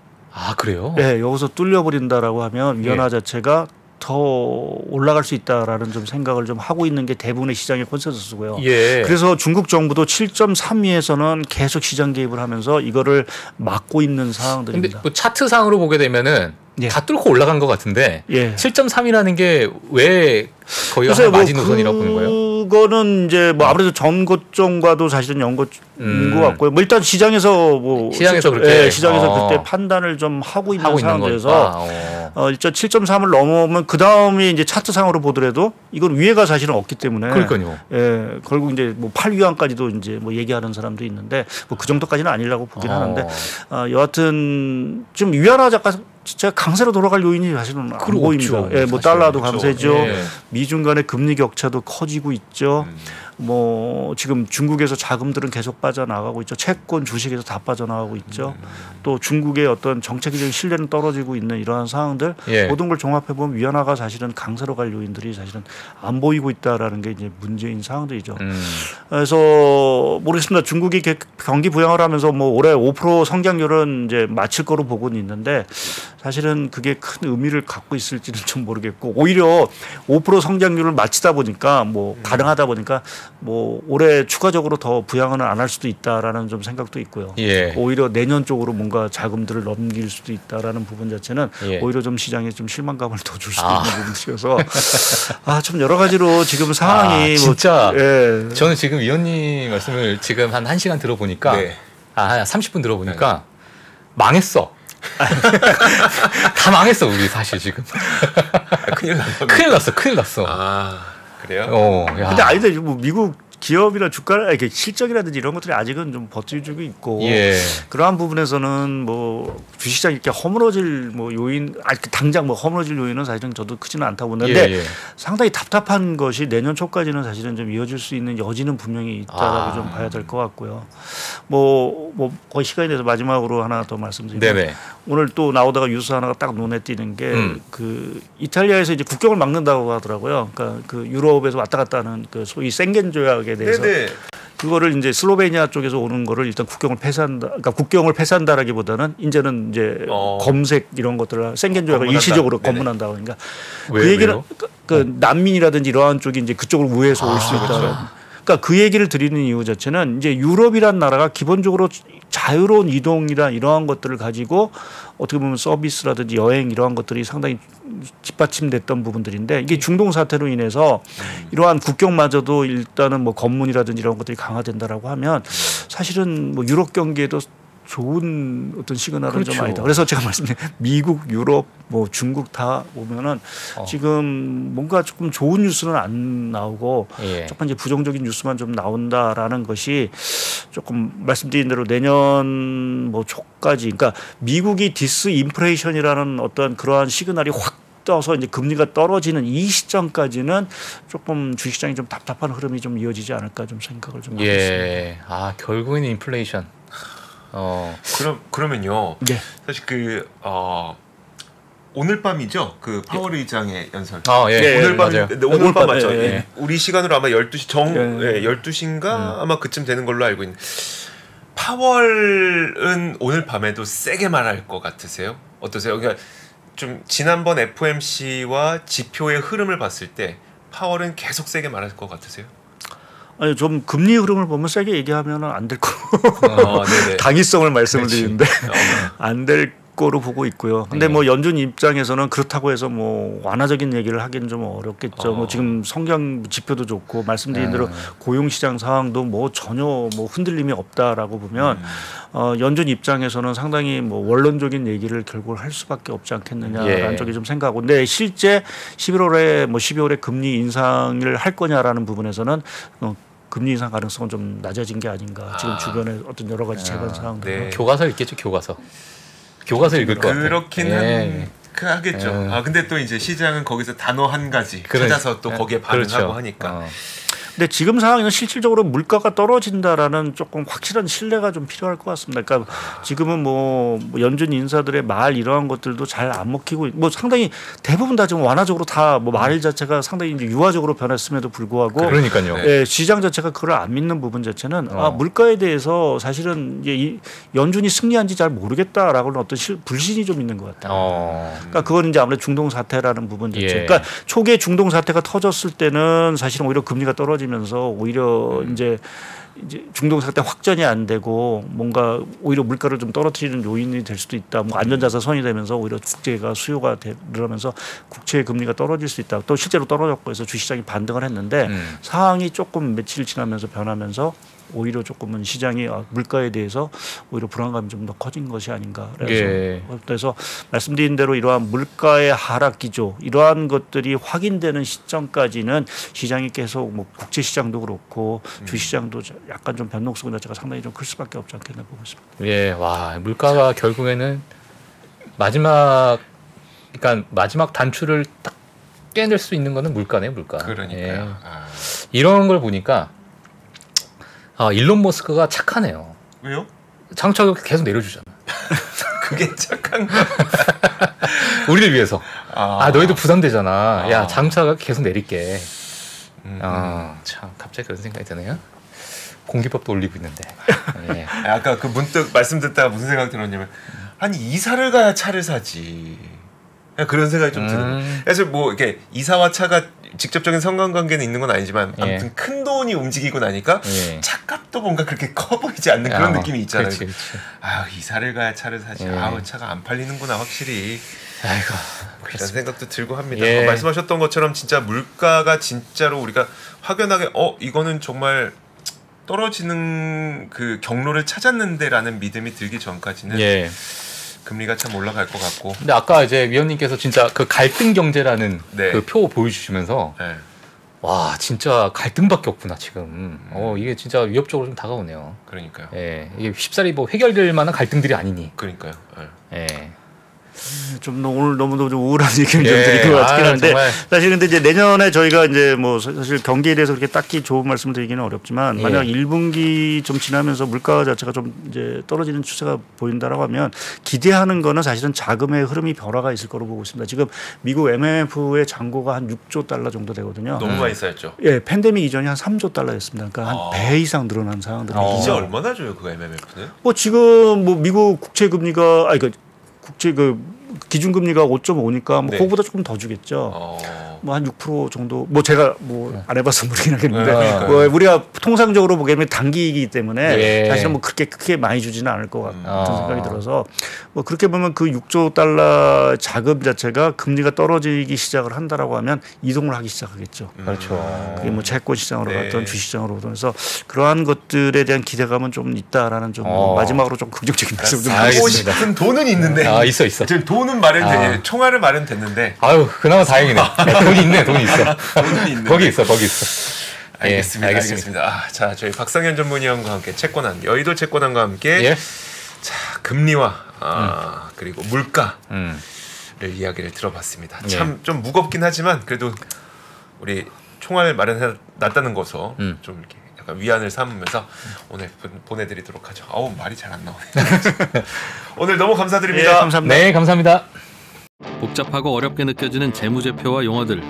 그래요? 네, 여기서 뚫려버린다라고 하면 위안화 자체가 더 올라갈 수 있다라는 좀 생각을 좀 하고 있는 게 대부분의 시장의 콘센서스고요. 그래서 중국 정부도 7.3위에서는 계속 시장 개입을 하면서 이거를 막고 있는 상황들입니다. 근데 뭐 차트상으로 보게 되면은 다 뚫고 올라간 것 같은데 7.3이라는 게 왜 거의 마지노선이라고 보는 거예요? 그거는 이제 뭐 아무래도 전고점과도 사실은 연고인 것 같고요. 뭐 일단 시장에서 그렇게 판단을 좀 하고 있는 상황에서 일단 7.3을 넘으면 그 다음에 이제 차트상으로 보더라도 이건 위에가 사실은 없기 때문에 그러니까요. 결국 이제 뭐 8위안까지도 이제 뭐 얘기하는 사람도 있는데 뭐 그 정도까지는 아니라고 보긴 하는데 여하튼 좀 위안화 진짜 강세로 돌아갈 요인이 사실은 안 보입니다. 뭐 달러도 강세죠. 미중 간의 금리 격차도 커지고 있죠. 뭐 지금 중국에서 자금들은 계속 빠져나가고 있죠. 채권, 주식에서 다 빠져나가고 있죠. 또 중국의 어떤 정책적인 신뢰는 떨어지고 있는 이러한 상황들 모든 걸 종합해 보면 위안화가 사실은 강세로 갈 요인들이 사실은 안 보이고 있다라는 게 이제 문제인 상황들이죠. 그래서 모르겠습니다. 중국이 경기 부양을 하면서 뭐 올해 5% 성장률은 이제 맞출 거로 보고는 있는데 사실은 그게 큰 의미를 갖고 있을지는 좀 모르겠고 오히려 5% 성장률을 맞추다 보니까 뭐 가능하다 보니까 뭐 올해 추가적으로 더 부양은 안 할 수도 있다라는 좀 생각도 있고요. 예. 오히려 내년 쪽으로 뭔가 자금들을 넘길 수도 있다라는 부분 자체는 예. 오히려 좀 시장에 좀 실망감을 더 줄 수도 있는 부분이어서 좀 여러 가지로 지금 상황이 진짜 예. 저는 지금 위원님 말씀을 지금 한 1시간 들어보니까 네. 한 30분 들어보니까 망했어. 다 망했어 우리 사실 지금. 큰일 났어. 아 그래요? 근데 아닌데 뭐 미국 기업이나 주가 이렇게 실적이라든지 이런 것들이 아직은 좀 버티고 있고 예. 그러한 부분에서는 뭐 주식시장 이렇게 허물어질 뭐 요인 당장 뭐 허물어질 요인은 사실은 저도 크지는 않다고 보는데 예. 상당히 답답한 것이 내년 초까지는 사실은 좀 이어질 수 있는 여지는 분명히 있다라고 좀 봐야 될 것 같고요. 뭐 거의 시간이 돼서 마지막으로 하나 더 말씀드리면 네네. 오늘 또 나오다가 뉴스 하나가 딱 눈에 띄는 게 그 이탈리아에서 이제 국경을 막는다고 하더라고요. 그러니까 그 유럽에서 왔다 갔다 하는 그 소위 생겐 조약에 대해서 네네. 그거를 이제 슬로베니아 쪽에서 오는 거를 일단 국경을 폐쇄한다. 그러니까 국경을 폐쇄한다라기보다는 이제는 이제 검색 이런 것들을 생겐 조약을 일시적으로 검문한다고 그러니까 그 얘기는 그 난민이라든지 이러한 쪽이 이제 그쪽으로 우회해서 올 수 있다. 그렇죠. 그러니까 그 얘기를 드리는 이유 자체는 이제 유럽이란 나라가 기본적으로 자유로운 이동이란 이러한 것들을 가지고 어떻게 보면 서비스라든지 여행 이러한 것들이 상당히 뒷받침됐던 부분들인데 이게 중동 사태로 인해서 이러한 국경마저도 일단은 뭐 검문이라든지 이런 것들이 강화된다라고 하면 사실은 뭐 유럽 경기에도 좋은 어떤 시그널은 그렇죠. 좀 아니다. 그래서 제가 말씀드린 미국, 유럽, 뭐 중국 다 보면은 지금 뭔가 조금 좋은 뉴스는 안 나오고 조금 이제 부정적인 뉴스만 좀 나온다라는 것이 조금 말씀드린 대로 내년 뭐 초까지 그러니까 미국이 디스인플레이션이라는 어떤 그러한 시그널이 확 떠서 이제 금리가 떨어지는 이 시점까지는 조금 주식시장이 좀 답답한 흐름이 좀 이어지지 않을까 좀 생각을 좀 하고 있습니다. 결국에는 인플레이션. 그러면요. 네. 사실 오늘 밤이죠. 그 파월 의장의 연설. 오늘 밤 오늘 밤 맞죠. 예. 우리 시간으로 아마 12시 12시인가 아마 그쯤 되는 걸로 알고 있는데 파월은 오늘 밤에도 세게 말할 것 같으세요? 어떠세요? 그러니까 좀 지난번 FOMC와 지표의 흐름을 봤을 때 파월은 계속 세게 말할 것 같으세요? 아니 좀 금리 흐름을 보면 세게 얘기하면 안 될 거고 당위성을 말씀을 드리는데 안 될 거로 보고 있고요. 근데 뭐 연준 입장에서는 그렇다고 해서 뭐 완화적인 얘기를 하기는 좀 어렵겠죠. 뭐 지금 성장 지표도 좋고 말씀드린 대로 고용시장 상황도 뭐 전혀 뭐 흔들림이 없다라고 보면 연준 입장에서는 상당히 뭐 원론적인 얘기를 결국 할 수밖에 없지 않겠느냐라는 쪽이 좀 생각하고, 근데 실제 11월에 뭐 12월에 금리 인상을 할 거냐라는 부분에서는 금리 인상 가능성은 좀 낮아진 게 아닌가. 지금 주변에 어떤 여러 가지 재반 사항들. 교과서 읽겠죠, 교과서. 교과서 읽을 것 같아요. 그렇기는 하겠죠. 근데 또 이제 시장은 거기서 단어 한 가지 찾아서 또 거기에 반응하고 하니까. 근데 지금 상황에는 실질적으로 물가가 떨어진다라는 조금 확실한 신뢰가 좀 필요할 것 같습니다. 그러니까 지금은 뭐 연준 인사들의 말 이러한 것들도 잘 안 먹히고 뭐 상당히 대부분 다 지금 완화적으로 다 뭐 말 자체가 상당히 이제 유화적으로 변했음에도 불구하고 그러니까요. 시장 자체가 그걸 안 믿는 부분 자체는 물가에 대해서 사실은 이제 이 연준이 승리한지 잘 모르겠다라고는 어떤 불신이 좀 있는 것 같아요. 그러니까 그건 이제 아무래도 중동 사태라는 부분 자체. 그러니까 초기에 중동 사태가 터졌을 때는 사실은 오히려 금리가 떨어지면서 오히려 이제 중동 사태 확전이 안 되고 뭔가 오히려 물가를 좀 떨어뜨리는 요인이 될 수도 있다. 뭐 안전자산 선이 되면서 오히려 국제가 수요가 늘어나면서 국채의 금리가 떨어질 수 있다. 또 실제로 떨어졌고 해서 주시장이 반등을 했는데 상황이 조금 며칠 지나면서 변하면서 오히려 조금은 시장이 물가에 대해서 오히려 불안감이 좀 더 커진 것이 아닌가. 그래서 말씀드린 대로 이러한 물가의 하락 기조 이러한 것들이 확인되는 시점까지는 시장이 계속 뭐 국제 시장도 그렇고 주시장도 약간 좀 변동성 자체가 상당히 좀 클 수밖에 없지 않겠나 보고 있습니다. 물가가 결국에는 마지막 단추를 딱 깨낼 수 있는 거는 물가네요, 물가. 그러니까요. 이런 걸 보니까 일론 머스크가 착하네요. 왜요? 장차가 계속 내려주잖아. 그게 착한 거. 우리를 위해서. 너희도 부담되잖아. 야, 장차가 계속 내릴게. 참 갑자기 그런 생각이 드네요. 공기법도 올리고 있는데. 아까 그 문득 말씀 듣다가 무슨 생각이 들었냐면 아니 이사를 가야 차를 사지. 그런 생각이 좀 드는. 그래서 뭐 이렇게 이사와 차가 직접적인 상관관계는 있는 건 아니지만 아무튼 큰 돈이 움직이고 나니까 차값도 뭔가 그렇게 커 보이지 않는 그런 느낌이 있잖아요. 그치. 아 이사를 가야 차를 사지. 아우 차가 안 팔리는구나 확실히. 아이고 이런 생각도 들고 합니다. 말씀하셨던 것처럼 진짜 물가가 진짜로 우리가 확연하게 이거는 정말 떨어지는 그 경로를 찾았는데라는 믿음이 들기 전까지는 금리가 참 올라갈 것 같고. 근데 아까 이제 위원님께서 진짜 그 갈등 경제라는 그 표 보여주시면서 와 진짜 갈등밖에 없구나 지금. 이게 진짜 위협적으로 좀 다가오네요. 그러니까요. 이게 쉽사리 뭐 해결될 만한 갈등들이 아니니. 그러니까요. 좀 오늘 너무 좀 우울한 얘기를 좀 드린 것 같긴 한데 사실 근데 이제 내년에 저희가 이제 뭐 사실 경기에 대해서 그렇게 딱히 좋은 말씀을 드리기는 어렵지만 만약 1분기 좀 지나면서 물가 자체가 좀 이제 떨어지는 추세가 보인다라고 하면 기대하는 거는 사실은 자금의 흐름이 변화가 있을 거로 보고 있습니다. 지금 미국 MMF의 잔고가 한 6조 달러 정도 되거든요. 너무 많이 쌓였죠. 팬데믹 이전이 한 3조 달러였습니다. 그러니까 한 배 이상 늘어난 상황들이 이제 얼마나 줘요 그 MMF는? 뭐 지금 뭐 미국 국채 금리가 국채 기준금리가 5.5니까 뭐 그거보다 조금 더 주겠죠. 뭐 한 6% 정도. 뭐 제가 뭐 안 해봐서 모르긴 하겠는데 뭐 우리가 통상적으로 보기에는 단기이기 때문에 사실은 뭐 그렇게 크게 많이 주지는 않을 것 같은 생각이 들어서 뭐 그렇게 보면 그 6조 달러 자금 자체가 금리가 떨어지기 시작을 한다라고 하면 이동을 하기 시작하겠죠. 그렇죠. 그게 뭐 채권 시장으로 갔던 주시장으로 오든 해서 그러한 것들에 대한 기대감은 좀 있다라는 좀 마지막으로 좀 긍정적인 말씀 좀 하고 싶은 돈은 있는데 있어. 지금 돈은 마련돼 총알을 마련됐는데 아유 그나마 다행이네. 돈이 있네. 돈이 있어. 돈이 있네. 거기 있어. 알겠습니다. 자 저희 박상현 전문위원과 함께 채권왕 여의도 채권왕과 함께 자 금리와 그리고 물가를 이야기를 들어봤습니다. 참 좀 무겁긴 하지만 그래도 우리 총알 마련해놨다는 것으로 좀 이렇게 약간 위안을 삼으면서 오늘 보내드리도록 하죠. 말이 잘 안 나오네. 오늘 너무 감사드립니다. 감사합니다. 네, 감사합니다. 복잡하고 어렵게 느껴지는 재무제표와 용어들.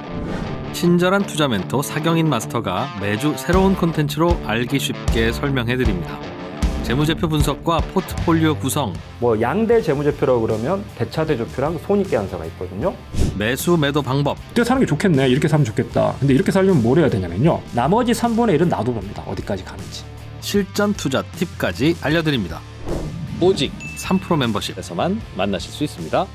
친절한 투자 멘토 사경인 마스터가 매주 새로운 콘텐츠로 알기 쉽게 설명해드립니다. 재무제표 분석과 포트폴리오 구성. 뭐 양대 재무제표라고 그러면 대차대조표랑 손익계산서가 있거든요. 매수 매도 방법. 이렇게 사는 게 좋겠네. 이렇게 사면 좋겠다. 근데 이렇게 살려면 뭘 해야 되냐면요. 나머지 3분의 1은 놔둬봅니다. 어디까지 가는지. 실전 투자 팁까지 알려드립니다. 오직 3프로 멤버십에서만 만나실 수 있습니다.